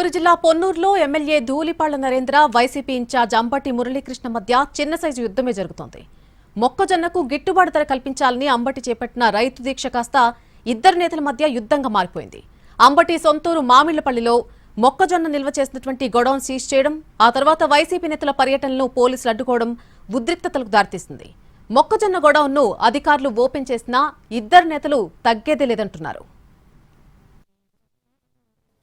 గుంటూరు జిల్లా పొన్నూరులో MLA Dhulipalla Narendra YCP incharge Ambati Muralikrishna మధ్య చిన్న సైజు యుద్ధమే జరుగుతోంది. మొక్కజొన్నకు గిట్టుబాటు ధర కల్పించాలని అంబటి చేపట్టిన రైతు దీక్ష కాస్త ఇద్దరు నేతల మధ్య యుద్ధంగా మారిపోయింది. అంబటి సొంతూరు మామిళ్లపల్లిలో మొక్కజొన్న నిల్వ చేసినటువంటి గొడౌన్ సీజ్ చేయడం, ఆ తర్వాత వైసీపీ నేతల పర్యటనను పోలీసులు అడ్డుకోవడం ఉద్రిక్తతలకు దారితీసింది. మొక్కజొన్న గొడౌన్ను అధికారులు ఓపెన్ చేసినా ఇద్దరు నేతలు తగ్గేదే లేదంటున్నారు.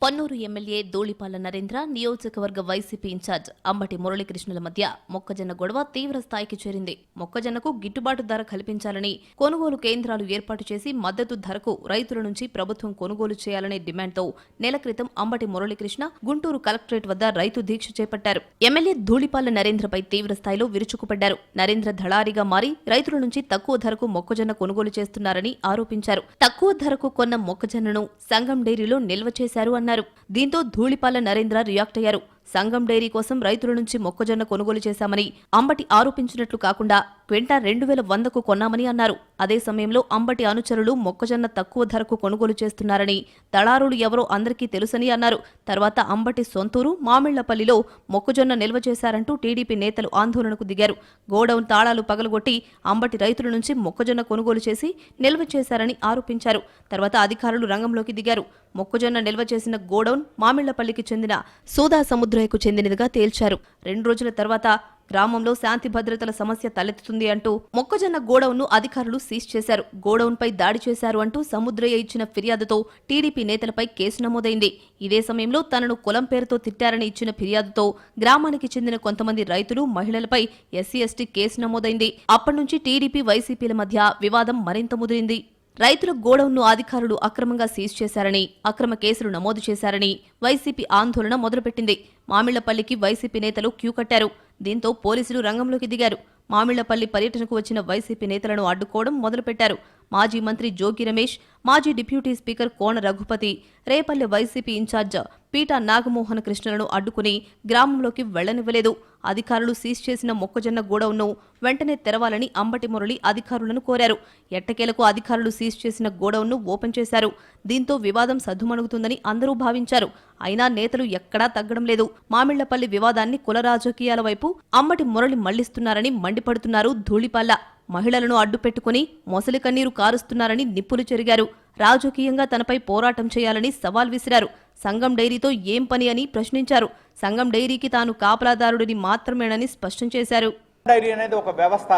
పొన్నూరు ఎమ్మెల్యే ధూళిపాళ్ల నరేంద్ర, నియోజకవర్గ వైసీపీ ఇన్ఛార్జ్ అంబటి మురళీకృష్ణుల మధ్య మొక్కజొన్న గొడవ తీవ్ర స్థాయికి చేరింది. మొక్కజొన్నకు గిట్టుబాటు ధర కల్పించాలని కొనుగోలు కేంద్రాలు ఏర్పాటు చేసి మద్దతు ధరకు రైతుల నుంచి ప్రభుత్వం కొనుగోలు చేయాలనే డిమాండ్తో నెల క్రితం అంబటి మురళీకృష్ణ గుంటూరు కలెక్టరేట్ వద్ద రైతు దీక్ష చేపట్టారు. ఎమ్మెల్యే ధూళిపాళ్ల నరేంద్రపై తీవ్ర స్థాయిలో విరుచుకుపడ్డారు. నరేంద్ర దళారీగా మారి రైతుల నుంచి తక్కువ ధరకు మొక్కజొన్న కొనుగోలు చేస్తున్నారని ఆరోపించారు. తక్కువ ధరకు కొన్న మొక్కజొన్నను సంగం డైరీలో నిల్వ చేశారు అన్నారు. దీంతో ధూళిపాళ్ల నరేంద్ర రియాక్ట్ అయ్యారు. సంగం డైరీ కోసం రైతుల నుంచి మొక్కజొన్న కొనుగోలు చేశామని అంబటి ఆరోపించినట్లు కాకుండా క్వింటా 2100కు కొన్నామని అన్నారు. అదే సమయంలో అంబటి అనుచరులు మొక్కజొన్న తక్కువ ధరకు కొనుగోలు చేస్తున్నారని, దళారులు ఎవరో అందరికీ తెలుసని అన్నారు. తర్వాత అంబటి సొంతూరు మామిళ్లపల్లిలో మొక్కజొన్న నిల్వ చేశారంటూ టీడీపీ నేతలు ఆందోళనకు దిగారు. గోడౌన్ తాళాలు పగలగొట్టి అంబటి రైతుల నుంచి మొక్కజొన్న కొనుగోలు చేసి నిల్వ చేశారని ఆరోపించారు. తర్వాత అధికారులు రంగంలోకి దిగారు. మొక్కజొన్న నిల్వ చేసిన గోడౌన్ మామిళ్లపల్లికి చెందిన సోదా సముద్రయ్యకు చెందినదిగా తేల్చారు. 2 రోజుల తర్వాత గ్రామంలో శాంతి భద్రతల సమస్య తలెత్తుతుంది అంటూ మొక్కజొన్న గోడౌన్ను అధికారులు సీజ్ చేశారు. గోడౌన్పై దాడి చేశారు అంటూ సముద్రయ్య ఇచ్చిన ఫిర్యాదుతో టీడీపీ నేతలపై కేసు నమోదైంది. ఇదే సమయంలో తనను కులం పేరుతో తిట్టారని ఇచ్చిన ఫిర్యాదుతో గ్రామానికి చెందిన కొంతమంది రైతులు, మహిళలపై ఎస్సీ/ఎస్టీ కేసు నమోదైంది. అప్పటి నుంచి టీడీపీ, వైసీపీల మధ్య వివాదం మరింత ముదిరింది. రైతుల గోడౌన్ను అధికారులు అక్రమంగా సీజ్ చేశారని, అక్రమ కేసులు నమోదు చేశారని వైసీపీ ఆందోళన మొదలుపెట్టింది. మామిళ్లపల్లికి వైసీపీ నేతలు క్యూ కట్టారు. దీంతో పోలీసులు రంగంలోకి దిగారు. మామిళ్లపల్లి పర్యటనకు వచ్చిన వైసీపీ నేతలను అడ్డుకోవడం మొదలుపెట్టారు. మాజీ మంత్రి జోగి రమేష్, మాజీ deputy speaker Kona Raghupathi, Repalle YCP incharge Peta Nagamohana కృష్ణలను అడ్డుకుని గ్రామంలోకి వెళ్లనివ్వలేదు. అధికారులు సీజ్ చేసిన మొక్కజొన్న గోడౌన్ను వెంటనే తెరవాలని అంబటి మురళి అధికారులను కోరారు. ఎట్టకేలకు అధికారులు సీజ్ చేసిన గోడౌన్ను ఓపెన్ చేశారు. దీంతో వివాదం సద్దుమణుగుతుందని అందరూ భావించారు. అయినా నేతలు ఎక్కడా తగ్గడం లేదు. మామిళ్లపల్లి వివాదాన్ని కుల రాజకీయాల వైపు అంబటి మురళి మళ్లిస్తున్నారని మండిపడుతున్నారు ధూళిపాళ్ల. మహిళలను అడ్డుపెట్టుకుని మొసలి కన్నీరు కారుస్తున్నారని నిప్పులు చెరిగారు. రాజకీయంగా తనపై పోరాటం చేయాలని సవాల్ విసిరారు. సంగం డైరీతో ఏం పని అని ప్రశ్నించారు. సంగం డైరీకి తాను కాపలాదారుడిని మాత్రమేనని స్పష్టం చేశారు. డైరీ అనేది ఒక వ్యవస్థ,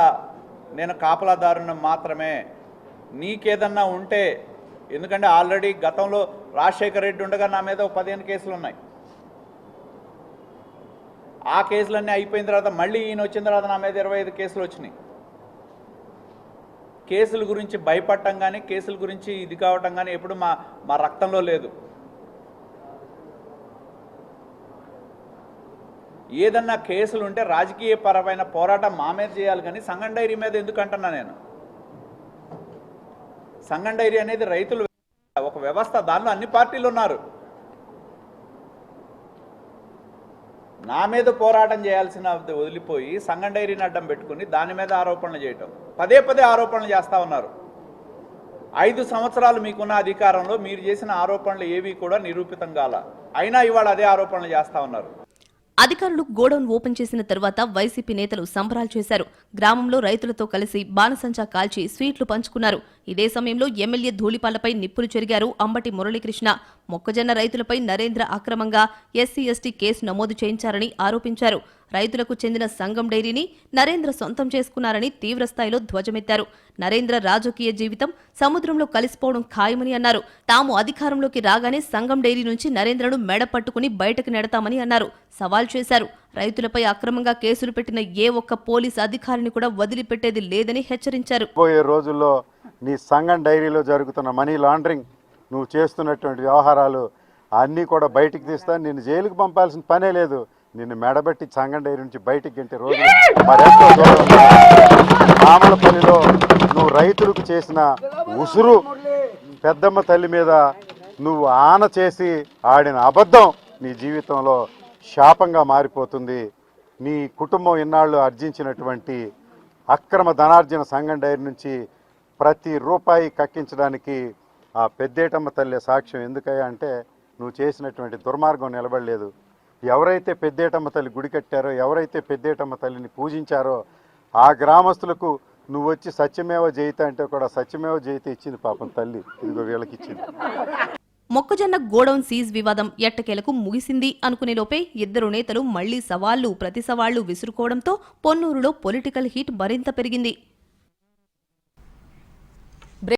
నేను కాపలాదారుని మాత్రమే. నీకేదన్నా ఉంటే, ఎందుకంటే ఆల్రెడీ గతంలో రాజశేఖర రెడ్డి ఉండగా నా మీద 15 కేసులు ఉన్నాయి. ఆ కేసులన్నీ అయిపోయిన తర్వాత మళ్ళీ ఈయన వచ్చిన తర్వాత నా మీద 25 కేసులు వచ్చినాయి. కేసుల గురించి భయపడటం కానీ, కేసుల గురించి ఇది కావటం కానీ ఎప్పుడు మా రక్తంలో లేదు. ఏదన్నా కేసులు ఉంటే రాజకీయపరమైన పోరాటం మా మీద చేయాలి కానీ సంగం డైరీ మీద ఎందుకు అంటున్నా నేను? సంగం డైరీ అనేది రైతులు ఒక వ్యవస్థ, దానిలో అన్ని పార్టీలు ఉన్నారు. నా మీద పోరాటం చేయాల్సిన వదిలిపోయి సంగం డైరీని అడ్డం పెట్టుకుని దాని మీద ఆరోపణలు చేయటం, పదే ఆరోపణలు చేస్తూ ఉన్నారు. 5 సంవత్సరాలు మీకున్న అధికారంలో మీరు చేసిన ఆరోపణలు ఏవి కూడా నిరూపితం కాల, అయినా ఇవాళ అదే ఆరోపణలు చేస్తూ ఉన్నారు. అధికారులు గోడౌన్ ఓపెన్ చేసిన తరువాత వైసీపీ నేతలు సంబరాలు చేశారు. గ్రామంలో రైతులతో కలిసి బాణసంచా కాల్చి స్వీట్లు పంచుకున్నారు. ఇదే సమయంలో ఎమ్మెల్యే ధూళిపాళ్లపై నిప్పులు చెరిగారు అంబటి మురళీకృష్ణ. మొక్కజొన్న రైతులపై నరేంద్ర అక్రమంగా ఎస్సీ/ఎస్టీ కేసు నమోదు చేయించారని ఆరోపించారు. రైతులకు చెందిన సంగం డైరీని నరేంద్ర సొంతం చేసుకున్నారని తీవ్రస్థాయిలో ధ్వజమెత్తారు. నరేంద్ర రాజకీయ జీవితం సముద్రంలో కలిసిపోవడం ఖాయమని అన్నారు. తాము అధికారంలోకి రాగానే సంగం డైరీ నుంచి నరేంద్రను మెడ పట్టుకుని బయటకు నెడతామని అన్నారు. సవాల్ చేశారు. రైతులపై అక్రమంగా కేసులు పెట్టిన ఏ ఒక్క పోలీసు అధికారిని కూడా వదిలిపెట్టేది లేదని హెచ్చరించారు. పోయే రోజుల్లో నీ సంగం డైరీలో జరుగుతున్న మనీ లాండరింగ్, నువ్వు చేస్తున్నటువంటి వ్యవహారాలు అన్నీ కూడా బయటికి తీస్తా. నిన్ను జైలుకు పంపాల్సిన పనే లేదు. నిన్ను మెడబెట్టి సంగం డైరీ నుంచి బయటికి గంటే రోజు మరెంతో దూరం. మామలపల్లిలో నువ్వు రైతులకు చేసిన ఉసురు, పెద్దమ్మ తల్లి మీద నువ్వు ఆన చేసి ఆడిన అబద్ధం నీ జీవితంలో శాపంగా మారిపోతుంది. నీ కుటుంబం ఇన్నాళ్ళు ఆర్జించినటువంటి అక్రమ ధనార్జన సంగం డైరీ నుంచి ప్రతి రూపాయి కక్కించడానికి ఆ పెద్దేటమ్మ తల్లి సాక్ష్యం. ఎందుకయ్యా అంటే నువ్వు చేసినటువంటి దుర్మార్గం నిలబడలేదు. ఎవరైతే పెద్దేటమ్మ తల్లి గుడి కట్టారో, ఎవరైతే పెద్దేటమ్మ తల్లిని పూజించారో ఆ గ్రామస్తులకు నువ్వు వచ్చి సత్యమేవ జయిత అంటే కూడా సత్యమేవ జయిత ఇచ్చింది పాపం తల్లి. ఇదిగో వీళ్ళకి ఇచ్చింది. మొక్కజొన్న గోడౌన్ సీజ్ వివాదం ఎట్టకేలకు ముగిసింది అనుకునే లోపే ఇద్దరు నేతలు మళ్లీ సవాళ్లు ప్రతి సవాళ్లు విసురుకోవడంతో పొన్నూరులో పొలిటికల్ హీట్ మరింత పెరిగింది.